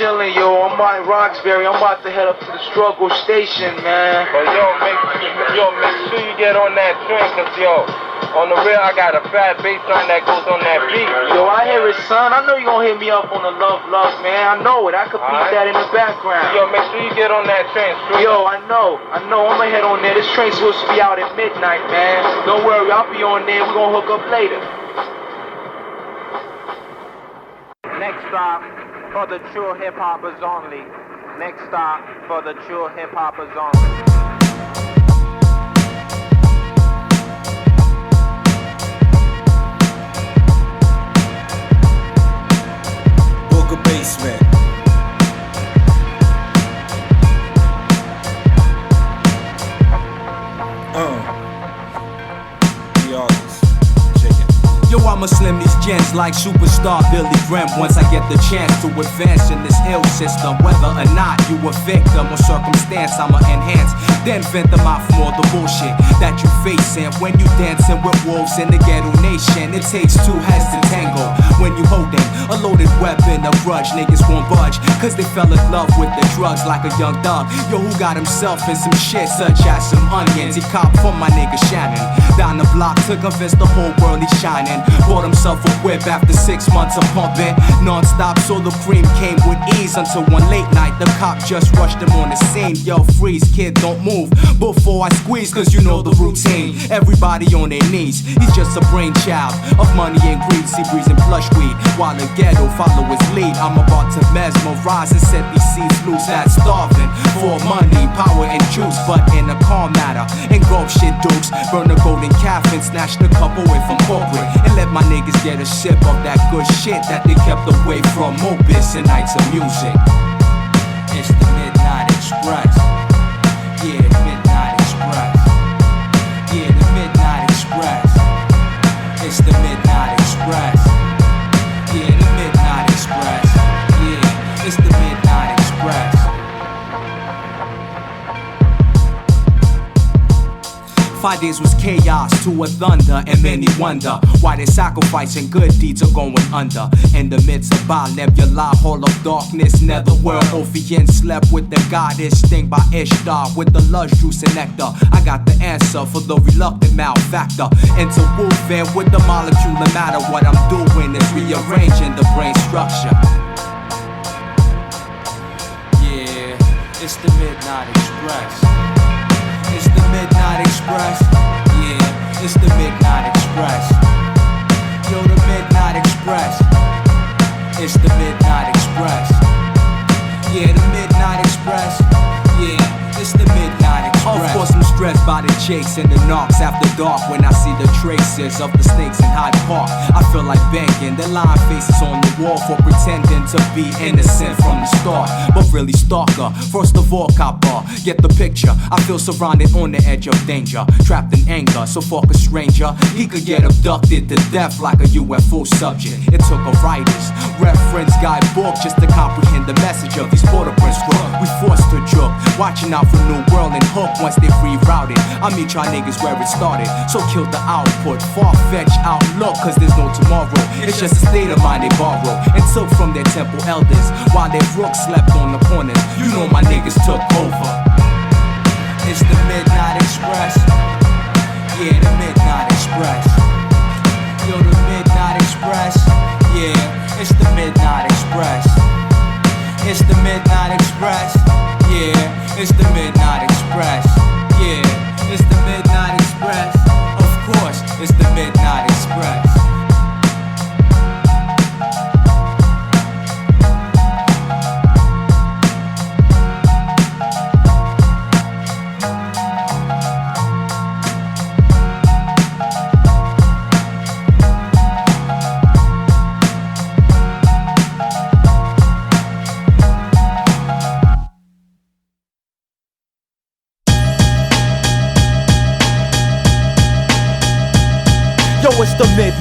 chilling, yo. I'm by Roxbury. I'm about to head up to the struggle station, man. But make sure you get on that train, cause on the real, I got a fat bass line that goes on that beat. Yo, I hear it, son. I know you gonna hit me up on the love, man. I know it. I could beat that in the background. Yo, make sure you get on that train, straight. Yo, I know. I'm gonna head on there. This train's supposed to be out at midnight, man. Don't worry, I'll be on there. We're gonna hook up later. Next stop for the true hip-hoppers only. Next stop for the true hip-hoppers only. Basement. The August. Check it. Yo, I'ma slim these gents like superstar Billy Graham once I get the chance to advance in this ill system. Whether or not you a victim or circumstance, I'ma enhance, then vent them out from all the bullshit that you facing when you dancing with wolves in the ghetto nation. It takes two heads to tangle when you holding a loaded weapon, a grudge. Niggas won't budge cause they fell in love with the drugs like a young dog. Yo, who got himself in some shit such as some onions? He copped from my nigga Shannon down the block to convince the whole world he's shining. Bought himself a whip after 6 months of pumping non-stop, so the cream came with ease until one late night the cop just rushed him on the scene. Yo, freeze, kid, don't move before I squeeze, cause you know the routine. Everybody on their knees. He's just a brainchild of money and greed. See, breezing plush weed while the ghetto follow his lead. I'm about to mesmerize and set these seeds loose that's starving for money, power, and juice, but in a calm manner. Engulf shit dukes, burn the golden calf and snatch the cup away from corporate, and let my niggas get a sip of that good shit that they kept away from Mopus and nights of music. It's the Midnight Express. Yeah, Midnight Express. Yeah, the Midnight Express. It's the Midnight Express. Yeah, the Midnight Express. Yeah, it's the Midnight Express. 5 days was chaos to a thunder, and many wonder why they sacrificing good deeds are going under. In the midst of Baal Nebula, hall of darkness, netherworld, Ophian slept with the goddess, sting by Ishtar with the lush juice and nectar. I got the answer for the reluctant malfactor. Interwoven with the molecular matter. What I'm doing is rearranging the brain structure. Yeah, it's the Midnight Express. It's the Midnight Express. Yeah, it's the Midnight Express. Yo, the Midnight Express. It's the Midnight Express. Yeah, the Midnight Express. Yeah, it's the Midnight Express. Of course, I'm stressed by the chase and the knocks after dark. When I see the traces of the snakes in Hyde Park, I feel like banking. The line faces on the wall for pretending to be innocent from the start, but really stalker. First of all, copper, get the picture. I feel surrounded on the edge of danger, trapped in anger. So fuck a stranger, he could get abducted to death like a UFO subject. It took a writer's reference guidebook just to comprehend the message of these Port-au-Prince crook. We forced to joke, watching out for New World and Hook. Once they rerouted, I meet y'all niggas where it started. So kill the output, far-fetched outlook, cause there's no tomorrow. It's just a state of mind they borrow and took from their temple elders while their rooks slept on the corners. You know my niggas took over. It's the Midnight Express. Yeah, the Midnight Express. Yo, the Midnight Express. Yeah, it's the Midnight Express. It's the Midnight Express. Yeah, it's the Midnight Express. Yeah, it's the Midnight Express. Of course, it's the Midnight Express.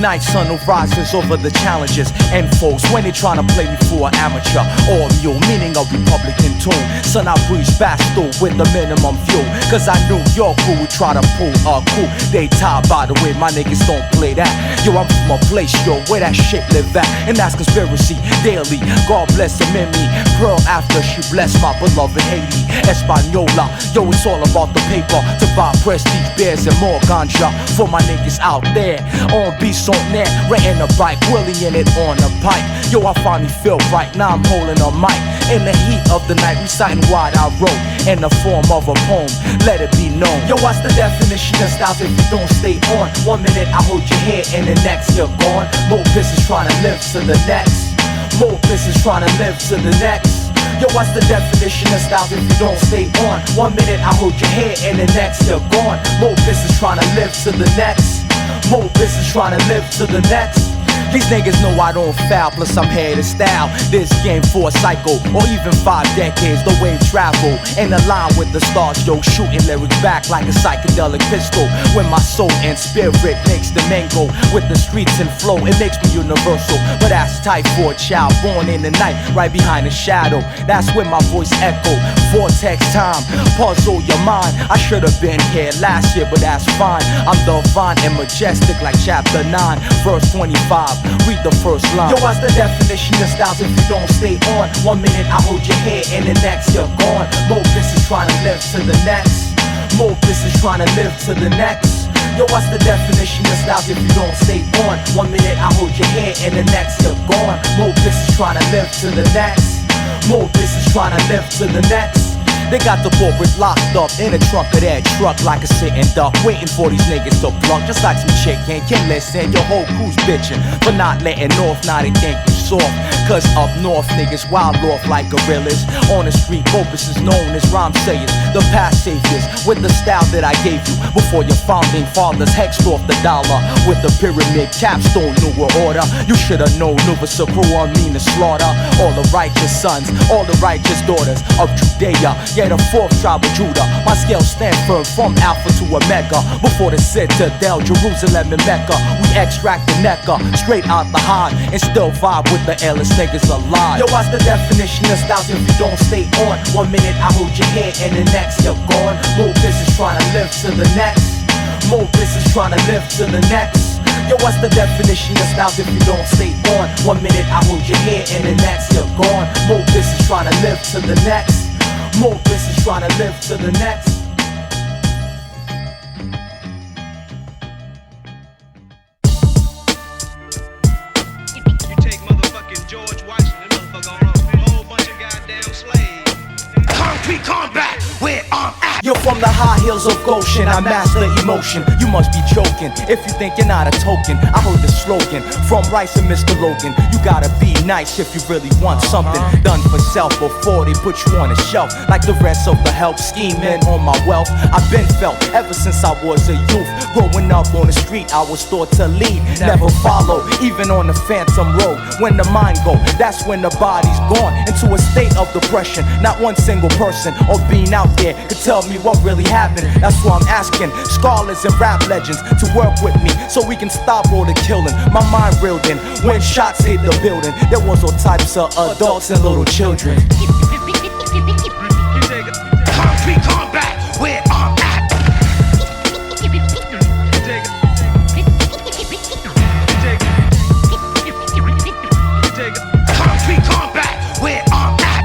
Night sun rises over the challenges and foes when they tryna play me for an amateur or mule, meaning a Republican tune. Son, I breeze fast through with the minimum fuel, cause I knew your crew would try to pull a coup. They tied, by the way, my niggas don't play that. Yo, I'm from a place, yo, where that shit live at, and that's conspiracy daily. God bless the memory. Pearl after she blessed my beloved Haiti. Española, yo, it's all about the paper. To buy prestige beers and more ganja for my niggas out there. On beats on net, renting a bike, wheeling in it on a bike. Yo, I finally feel right, now I'm holding a mic. In the heat of the night, reciting what I wrote in the form of a poem, let it be known. Yo, what's the definition of style if you don't stay on? 1 minute I hold your hair and the next you're gone. Mopus is trying to live to the next. Mopus is trying to live to the next. Yo, what's the definition of style if you don't stay on? 1 minute I hold your hair and the next you're gone. Mopus is trying to live to the next. Mopus is trying to live to the next. These niggas know I don't foul, plus I'm head of style. This game for a cycle, or even 5 decades, the wave travel. And align with the stars, yo, shooting lyrics back like a psychedelic pistol. When my soul and spirit makes the mango with the streets and flow, it makes me universal. But that's tight for a child born in the night, right behind the shadow. That's when my voice echo, vortex time, puzzle your mind. I should have been here last year, but that's fine. I'm divine and majestic like chapter 9, verse 25. Read the first line. Yo, what's the definition of styles if you don't stay on? 1 minute I hold your hair and the next you're gone. Mopus is trying to live to the next. Mopus is trying to live to the next. Yo, what's the definition of styles if you don't stay on? 1 minute I hold your hair and the next you're gone. Mopus is trying to live to the next. Mopus is trying to live to the next. They got the board locked up in the trunk of that truck like a sitting duck, waiting for these niggas to plug. Just like some chicken, can listen, your whole crew's bitching for not letting off. Now they think you soft, cause up north niggas wild off like gorillas. On the street, Mopus is known as rhyme sayers, the past saviors, with the style that I gave you before your founding fathers hexed off the dollar with the pyramid capstone New World Order. You should've known Nubis a crew on mean to slaughter all the righteous sons, all the righteous daughters of Judea. Yeah, the 4th tribe of Judah. My scale stand firm from Alpha to Omega. Before the Citadel, Jerusalem and Mecca, we extract the Necca straight out the hide and still vibe with the illest niggas alive. Yo, what's the definition of styles if you don't stay on? 1 minute I hold your hair and the next you're gone. Mopus is trying to live to the next. Mopus is trying to live to the next. Yo, what's the definition of styles if you don't stay on? 1 minute I hold your hair and the next you're gone. Mopus is trying to live to the next. Mopus is trying to live to the next. You take motherfucking George Washington, motherfucker, on a whole bunch of goddamn slaves. Concrete combat, where I'm at. You're from the high hills of Goshen, I master emotion. You must be joking if you think you're not a token. I heard the slogan from Rice and Mr. Logan. You gotta be nice if you really want something done for self before they put you on a shelf. Like the rest of the help scheming on my wealth. I've been felt ever since I was a youth. Growing up on the street, I was taught to lead, never follow, even on the phantom road. When the mind go, that's when the body's gone into a state of depression. Not one single person or being out there could tell me what really happened. That's why I'm asking scholars and rap legends to work with me so we can stop all the killing. My mind reeled in when shots hit the building. There was all types of adults and little children. Concrete combat, where I'm at. Concrete combat, where I'm at.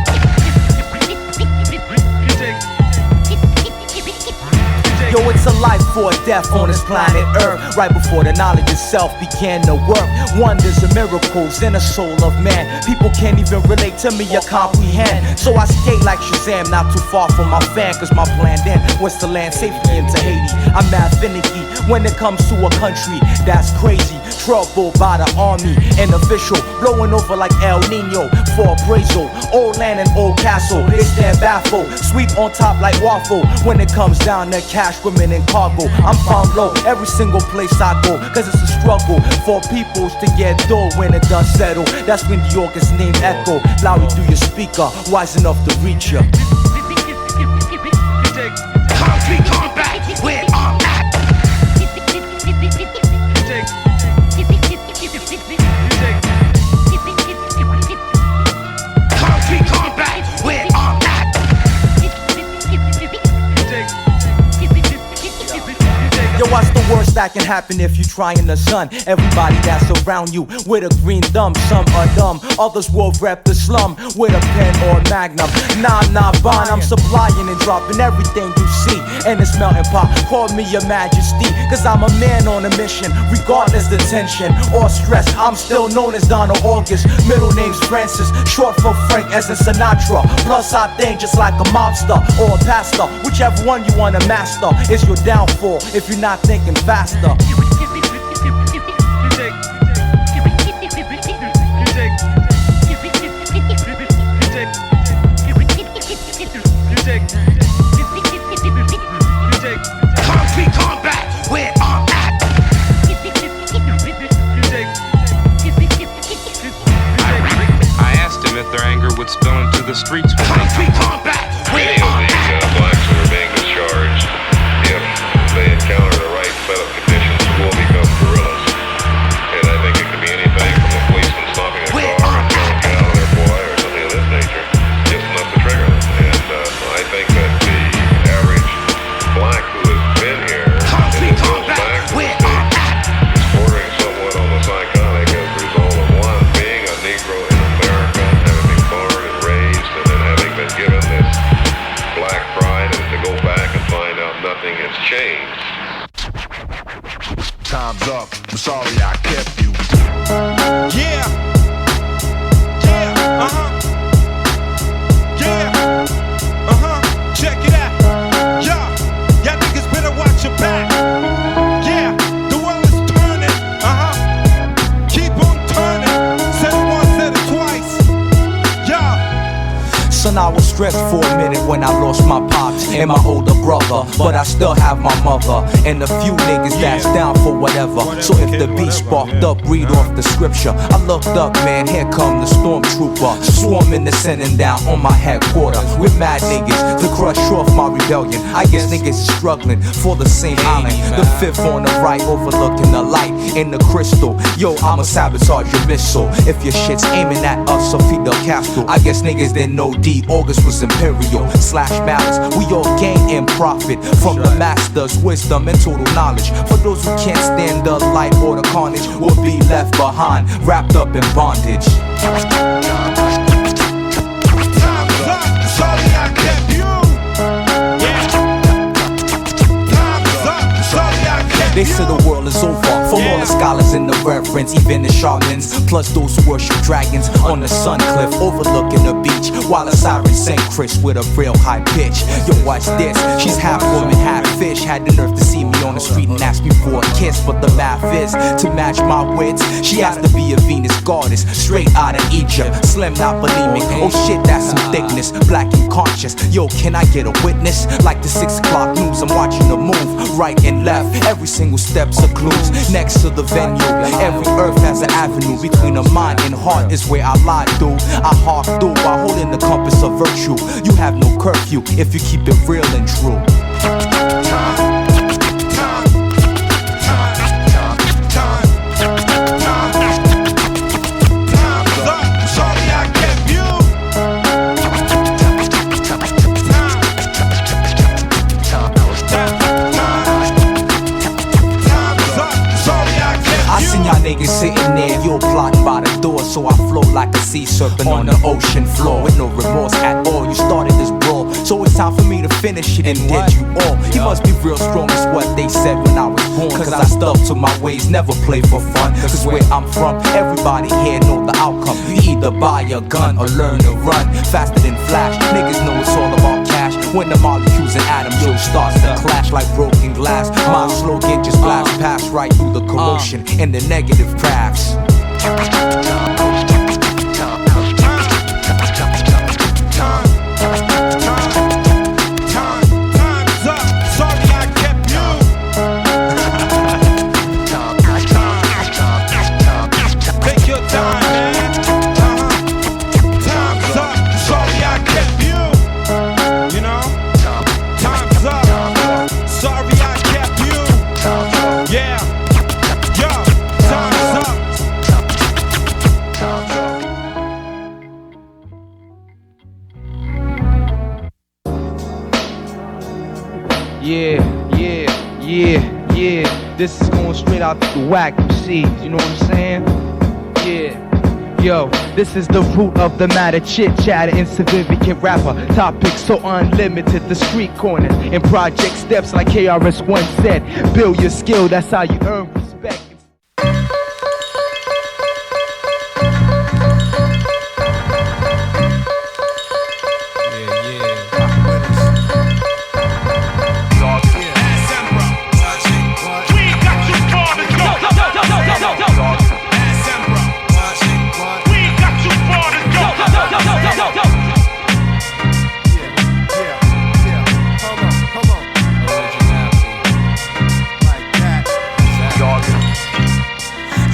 Yo, it's a life or a death on this planet Earth. Right before the knowledge itself began to work. Wonders and miracles in the soul of man. People can't even relate to me or comprehend. So I skate like Shazam, not too far from my fan. Cause my plan then was to land safely into Haiti. I'm mad finicky when it comes to a country that's crazy. Troubled by the army and official, blowing over like El Nino for appraisal. Old land and old castle, they stand baffled. Sweet on top like waffle. When it comes down to cash, women and cargo, I'm found low every single place I go. Cause it's a struggle for peoples to get dough. When it done settle, that's when the August name echo loudly through your speaker, wise enough to reach ya. Concrete combat, where I'm at. Concrete combat, where I'm at. Yo, what's the worst that can happen if you try in the sun? Everybody that's around you with a green thumb. Some are dumb, others will rep the slum with a pen or a magnum. Nah, Bond, I'm supplying and dropping everything you see in this melting pot. Call me your majesty, cause I'm a man on a mission. Regardless the tension or stress, I'm still known as Donald August. Middle name's Francis, short for Frank as in Sinatra. Plus I think just like a mobster or a pastor. Whichever one you wanna master is your downfall if you're not thinking faster. Concrete combat, where I'm at. I asked him if their anger would spill into the streets when they Concrete combat, where Many of I'm these at. blacks who are being discharged, if they encounter the right set of conditions, will become guerrillas. And I think it could be anything from a policeman stopping a car and throwing gas on their boy or something of this nature, just enough to trigger them. And I think that the average black who has been here and Concrete then goes combat, back to the where I'm States at. is bordering somewhat on the psychotic as a result of one, being a Negro in America, having been born and raised, and then having been given this black pride, and to go back and find out nothing has changed. Time's up. I'm sorry I kept you. Yeah. Yeah. Yeah. Check it out. Y'all niggas better watch your back. Yeah. The world is turning. Keep on turning. Said it once, said it twice. Yeah. Son, I was stressed for a minute when I lost my pops and my older brother, but I still have my mother and a few niggas that's down for whatever. So if the beat sparked up, read off the scripture. I looked up, man, here come the stormtrooper, swarming the sending down on my headquarters with mad niggas to crush off my rebellion. I guess niggas is struggling for the same island, the fifth on the right, overlooking the light in the crystal. Yo, I'ma sabotage your missile if your shit's aiming at us or Fidel Castro. I guess niggas didn't know D. August was imperial slash balance. We all gain and profit from the master's wisdom and total knowledge. For those who can't stand the light or the carnage, will be left behind, wrapped up in bondage. Time's up. Sorry I kept you. Yeah. Time's up. Sorry I kept They you. say the world is over for all the scholars and the reverends, even the shamans, plus those who worship dragons on the sun cliff overlooking the beach, while a siren sang Chris with a real high pitch. Yo, watch this, she's half woman, half fish. Had the nerve to see me on the street and ask me for a kiss, but the math is to match my wits. She has to be a Venus goddess, straight out of Egypt. Slim, not bulimic. Oh shit, that's some thickness. Black and conscious. Yo, can I get a witness? Like the 6 o'clock news, I'm watching her move right and left. Every single step's a clues. Next to the venue, every earth has an avenue. Between the mind and heart is where I lie through. I hark through while holding the compass of virtue. You have no curfew if you keep it real and true. Y'all niggas sitting there, you're plotting by the door. So I float like a sea serpent on the ocean floor with no remorse at all. You started this brawl, so it's time for me to finish it and dead you all. You must be real strong, is what they said when I was born. Cause I stuck to my ways, never play for fun. Cause where I'm from, everybody here know the outcome. You either buy a gun or learn to run faster than Flash. Niggas know it's all about cash. When the molecules and atoms, yo, starts to clash like broken glass. My slogan just blast past right through the commotion and the negative crafts. This is going straight out the whack MCs, you know what I'm saying? Yeah. Yo, this is the root of the matter, chit-chatter, insignificant rapper. Topics so unlimited, the street corners and project steps like KRS once said. Build your skill, that's how you earn respect.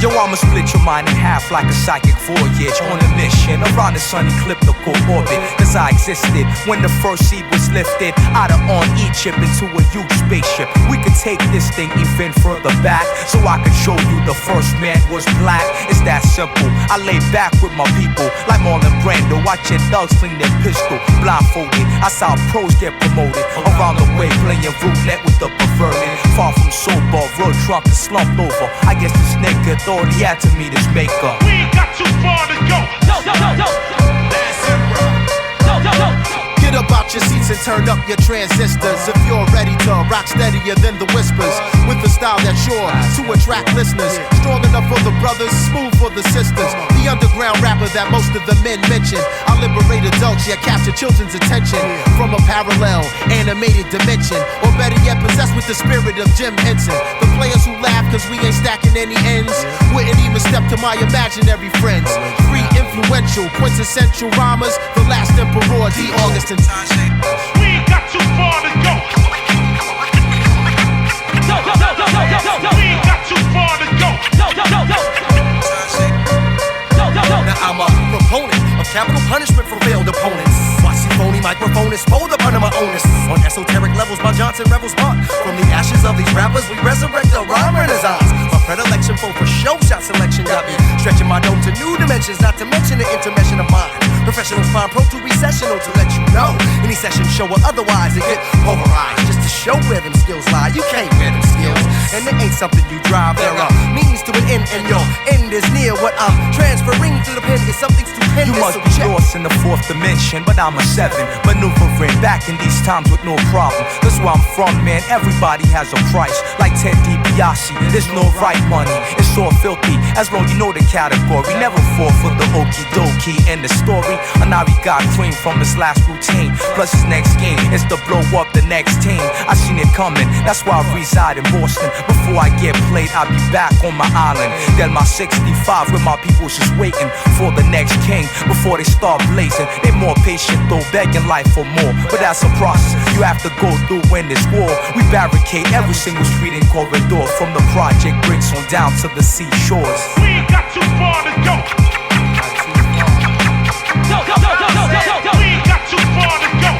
Yo, I'ma split your mind in half like a psychic voyage on a mission around the sun ecliptical orbit. Cause I existed when the first seed was lifted out of on Egypt into a huge spaceship. We could take this thing even further back so I could show you the first man was black. It's that simple. I lay back with my people like Marlon Brando, watching thugs clean their pistol blindfolded. I saw pros get promoted around the way, playing roulette with the perverted. Far from sober, real drunk and slumped over. I guess this nigga thought he had to meet his maker. We ain't got too far to go. Last Emperor. Get up out your seats and turn up your transistors. If you're ready to rock steadier than the whispers, with a style that's sure to attract listeners. Strong enough for the brothers, smooth for the sisters. The underground rapper that most of the men mention. I liberate adults, yet capture children's attention from a parallel, animated dimension. Or better yet, possessed with the spirit of Jim Henson. The players who laugh cause we ain't stacking any ends wouldn't even step to my imaginary friends. Free, influential, quintessential rhymers. The last emperor, D. Auguste and Tajai. We ain't got too far to go. We ain't got too far to go. Now I'm a proponent of capital punishment for failed opponents. Watch the phony microphone is fold up under my onus. On esoteric levels, my Johnson rebels mark. From the ashes of these rappers, we resurrect the rhyme renaissance. My predilection for show shot selection got me stretching my dome to new dimensions, not to mention the intermission of mine. Professionals find pro to recessional to let you know. Any session show or otherwise, it get polarized. Just to show where them skills lie. You can't wear them skills, and it ain't something you drive. There are means to an end, and your end is near. What I'm transferring to the pen is something stupendous. You must be lost in the fourth dimension, but I'm a 7, maneuvering back in these times with no problem. That's where I'm from, man. Everybody has a price, like Ted DiBiase. There's no right money, it's all filthy. As long you know the category, never fall for the okie dokie. And the story, Anari got cream from his last routine. Plus his next game is to blow up the next team. I seen it coming, that's why I reside in Boston. Before I get played, I'll be back on my island. Then my 65 with my people's just waiting for the next king before they start blazing. They more patient though, begging life for more. But that's a process you have to go through when there's war. We barricade every single street and corridor, from the project bricks on down to the seashores. We ain't got too far to go. We ain't got too far to go.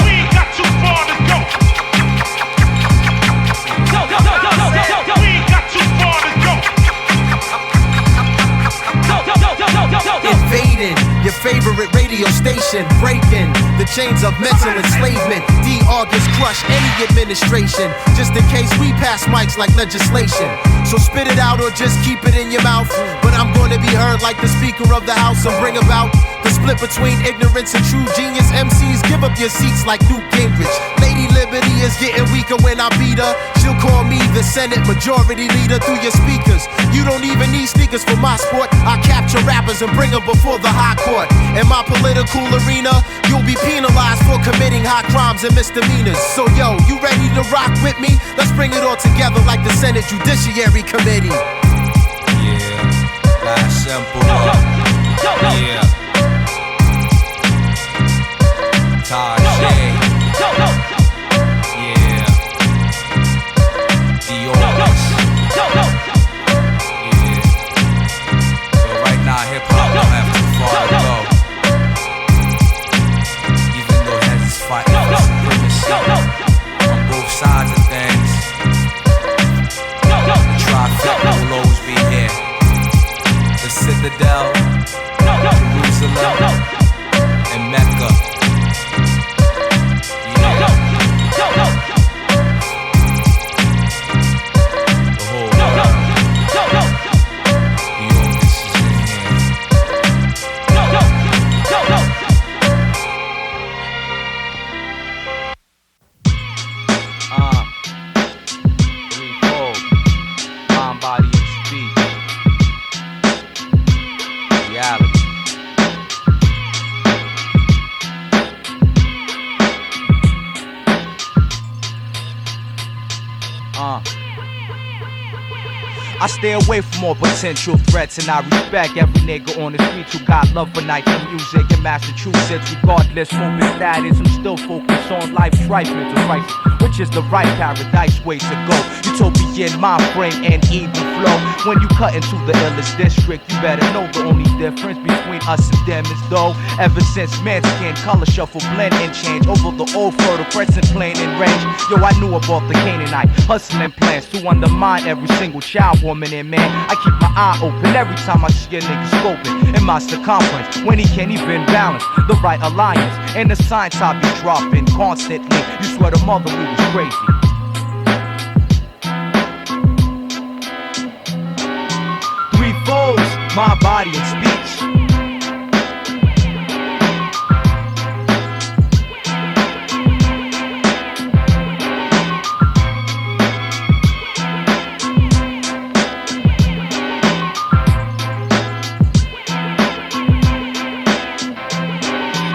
We ain't got too far to go. We ain't got too far to go. Invading your favorite radio station, breaking the chains of mental enslavement. D. August crush any administration, just in case we pass mics like legislation. So spit it out or just keep it in your mouth. But I'm gonna be heard like the Speaker of the House and bring about the split between ignorance and true genius. MCs, give up your seats like Newt Gingrich. Lady Liberty is getting weaker when I beat her. She'll call me the Senate Majority Leader through your speakers. You don't even need sneakers for my sport. I capture rappers and bring them before the high court. In my political arena, you'll be penalized for committing high crimes and misdemeanors. So yo, you ready to rock with me? Let's bring it all together like the Senate Judiciary Committee. Yeah, that's simple. Yeah. Tajai. Yeah. The August. Yeah. So right now, hip hop don't have too far to go. Even though it has its fighting for supremacy on both sides of things. The trifecta will always be here. The Citadel, Jerusalem, and Mecca. I stay away from all potential threats, and I respect every nigga on the streets who got love for nights and music in Massachusetts. Regardless, moving status, I'm still focused on life's rife mental crisis, which is the right paradise way to go. Utopian mind frame and even flow. When you cut into the illest district, you better know the only difference between us and them is though. Ever since man's skin color shuffle, blend and change over the old fertile crescent plain and range. Yo, I knew about the Canaanite hustling plans to undermine every single child, woman, and man. I keep my eye open every time I see a nigga scoping in my circumference when he can't even balance the right alliance. And the science I be dropping constantly. You swear to mother we was crazy. Threefolds, my body and speech.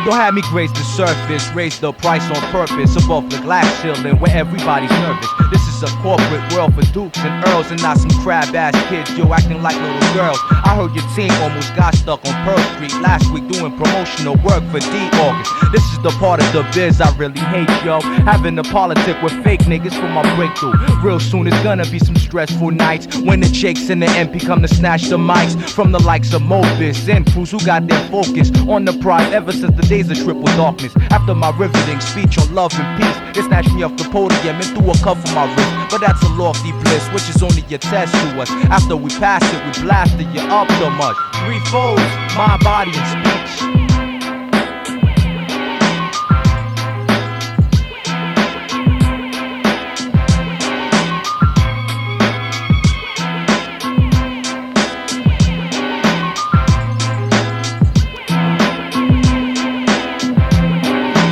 Don't have me graze the surface, raise the price on purpose above the glass ceiling where everybody's nervous. This is a corporate world for dukes and earls and not some crab ass kids, yo, acting like little girls. I heard your team almost got stuck on Pearl Street last week doing promotional work for August. This is the part of the biz I really hate, yo. Having a politic with fake niggas for my breakthrough. Real soon it's gonna be some stressful nights when the Jakes and the MP come to snatch the mics from the likes of Mopus and crews who got their focus on the prize ever since the days of triple darkness. After my riveting speech on love and peace, they snatched me off the podium and threw a cuff on my wrist. But that's a lofty bliss, which is only a test to us. After we pass it, we blasted you up so much. Threefold, my body and speech.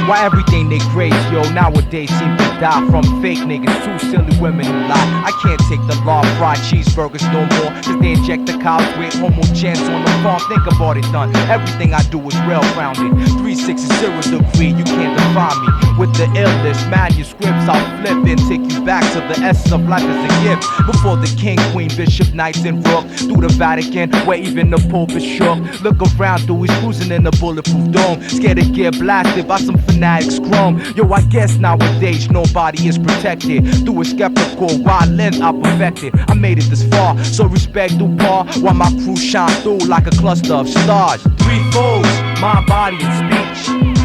Why everything they grace, yo, nowadays seem to die from fake niggas, two silly women who lie. I can't take the law, fried cheeseburgers no more, cause they inject the cows with homo chance on the farm. Think about it done, everything I do is well-rounded. 360 degree, you can't define me. With the illest manuscripts, I'll flip and take you back to the essence of life as a gift. Before the king, queen, bishop, knights, and rook, through the Vatican, where even the Pope is shook. Look around, through he's cruising in a bulletproof dome, scared to get blasted by some fanatics chrome. Yo, I guess nowadays nobody is protected. Through a skeptical wide lens I perfected. I made it this far, so respect due par, while my crew shine through like a cluster of stars. Threefolds, my body and speech.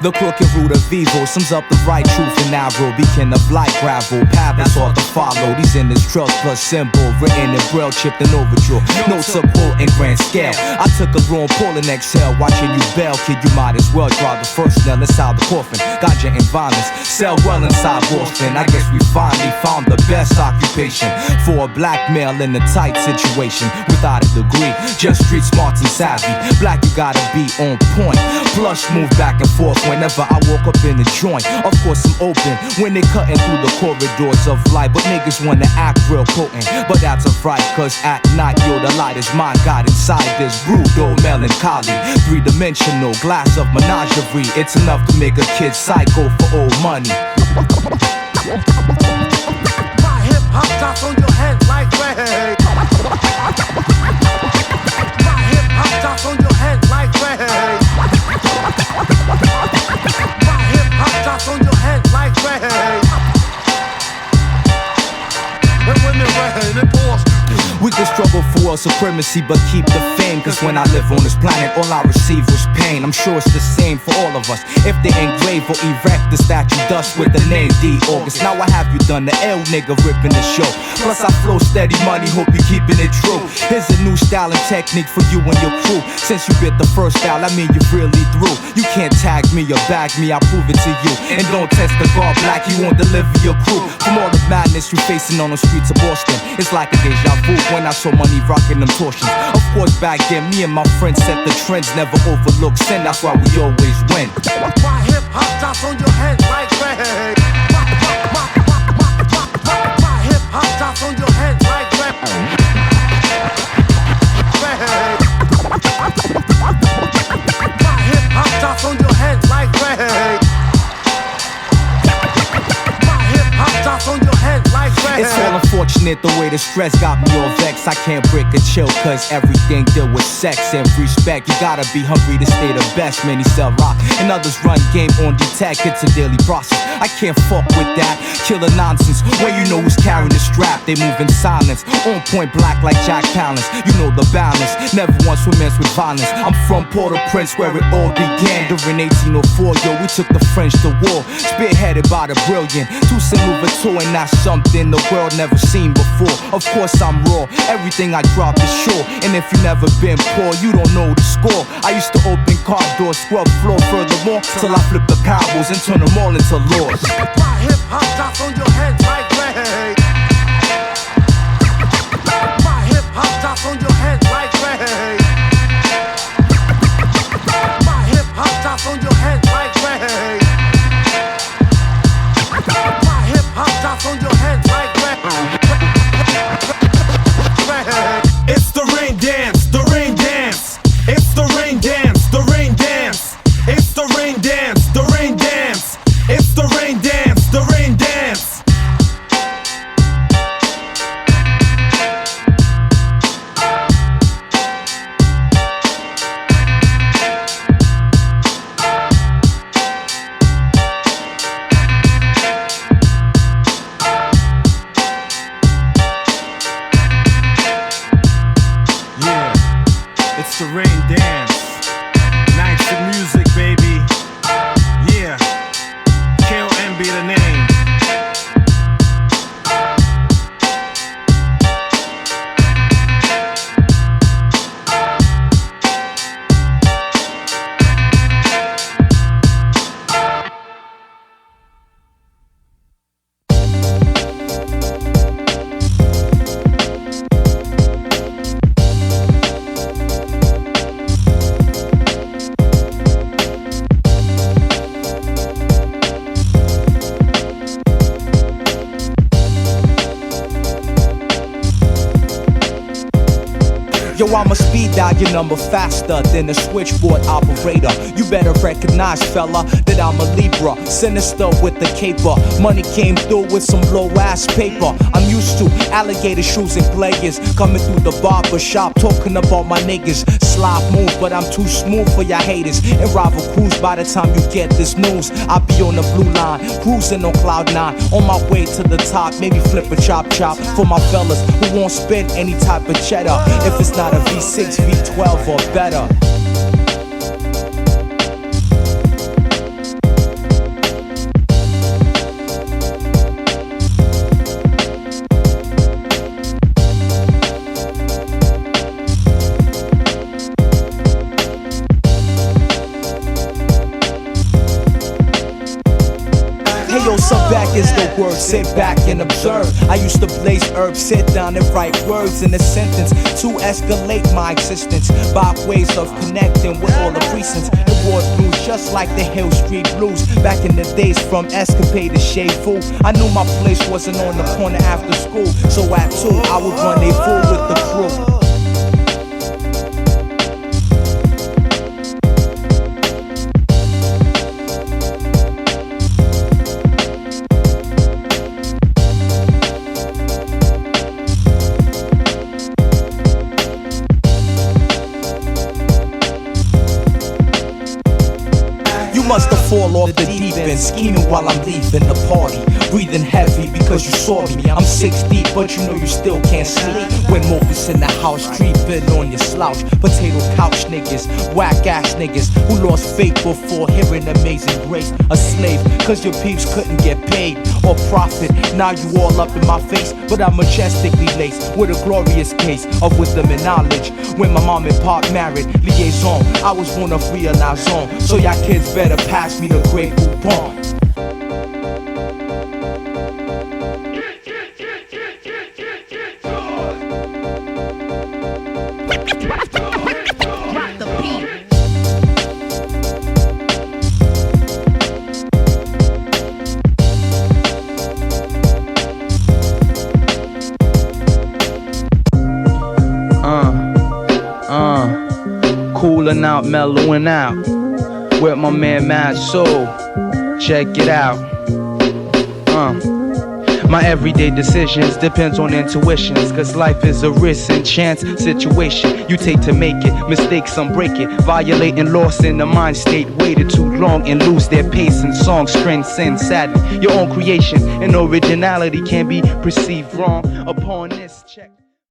The crooked root of evil sums up the right truth and narrow. Beacon of light gravel, path is hard to follow. These in this trust plus symbol, written in braille, chipped and overdraw. Notes of quote in grand scale. I took a long pull and exhale, watching you bail. Kid, you might as well draw the first nail inside the coffin. Ganja and violence, sell well inside Boston. I guess we finally found the best occupation for a black male in a tight situation without a degree. Just street smart and savvy. Black, you gotta be on point. Plus move back and forth whenever I walk up in the joint. Of course I'm open when they cutting through the corridors of life, but niggas wanna act real potent. But that's alright, cause at night, yo, the light is mine. Got inside this brutal melancholy. Three-dimensional glass of menagerie. It's enough to make a kid psycho for old money. My hip-hop drops on your head like rain. My hip-hop drops on your head like rain. My hip-hop drops on your head like rain. And when it rains, it pours. We can struggle for supremacy, but keep the fame. Cause when I live on this planet, all I receive was pain. I'm sure it's the same for all of us. If they engrave or erect the statue dust with the name D. August. Now I have you done the L nigga ripping the show. Plus I flow steady money, hope you keeping it true. Here's a new style and technique for you and your crew. Since you bit the first style, I mean you really through. You can't tag me or bag me, I'll prove it to you. And don't test the guard black, you won't deliver your crew. From all the madness you facing on the streets of Boston, it's like a deja vu when I saw money rocking them torsions. Of course back then, me and my friends set the trends, never overlook sin, that's why we always win. My hip-hop drops on your head like rain. My hip-hop drops on your head like rain. My hip-hop drops on your head like rain. My hip-hop drops on your head like rain. It's all unfortunate the way the stress got me all vexed. I can't break a chill cause everything deal with sex and respect. You gotta be hungry to stay the best. Many sell rock and others run game on detect. It's a daily process, I can't fuck with that. Killer nonsense when you know who's carrying the strap. They move in silence, on point black like Jack Palance. You know the balance, never once romance with violence. I'm from Port-au-Prince where it all began. During 1804, yo, we took the French to war. Spearheaded by the brilliant Toussaint Louverture, and that's something the world never seen before. Of course I'm raw, everything I drop is sure. And if you never been poor, you don't know the score. I used to open car doors, scrub floor furthermore, till I flip the parables and turn them all into laws. My hip-hop drops on your head like rain. My hip-hop drops on your head like rain. My hip-hop drops on your head like rain. My hip-hop drops on your head like rain. It's the rain dance, the rain dance. It's the rain dance, the rain dance. It's the rain dance, the rain dance. It's the rain dance, the rain dance. It's the rain dance. Nights of music, baby. Yeah. KOM be the name. Yo, I'ma speed dial your number faster than a switchboard operator. You better recognize, fella, that I'm a Libra, sinister with the caper. Money came through with some low-ass paper. I'm used to alligator shoes and players coming through the barber shop talking about my niggas. Slide move, but I'm too smooth for your haters. And rival crews by the time you get this news. I'll be on the blue line, cruising on cloud 9, on my way to the top. Maybe flip a chop for my fellas who won't spend any type of cheddar if it's not a V6, V12 or better. Hey yo, some back is the word, sit back and observe. I used to blaze herbs, sit down and write words in a sentence to escalate my existence by ways of connecting with all the precincts. It was blues just like the Hill Street Blues back in the days from Escapade to Shade Fool. I knew my place wasn't on the corner after school, so at 2 I would rendezvous with the crew. Must have fall off the deep end, scheming while I'm leaving the party, breathing heavy because you saw me. I'm 6 deep, but you know you still can't sleep when Mopus in the house, creeping on your slouch. Potato couch niggas, whack ass niggas who lost faith before hearing Amazing Grace. A slave, cause your peeps couldn't get paid or profit. Now you all up in my face, but I'm majestically laced with a glorious case of wisdom and knowledge. When my mom and pop married, liaison, I was born of realizon. So y'all kids better pass me the great coupon. Cooling out, mellowing out with my man Madsol. Check it out. My everyday decisions depends on intuitions, cause life is a risk and chance situation you take to make it. Mistakes some break it, violating lost in the mind state, waited too long and lose their pace, and songs transcend sadly your own creation, and originality can be perceived wrong upon this check.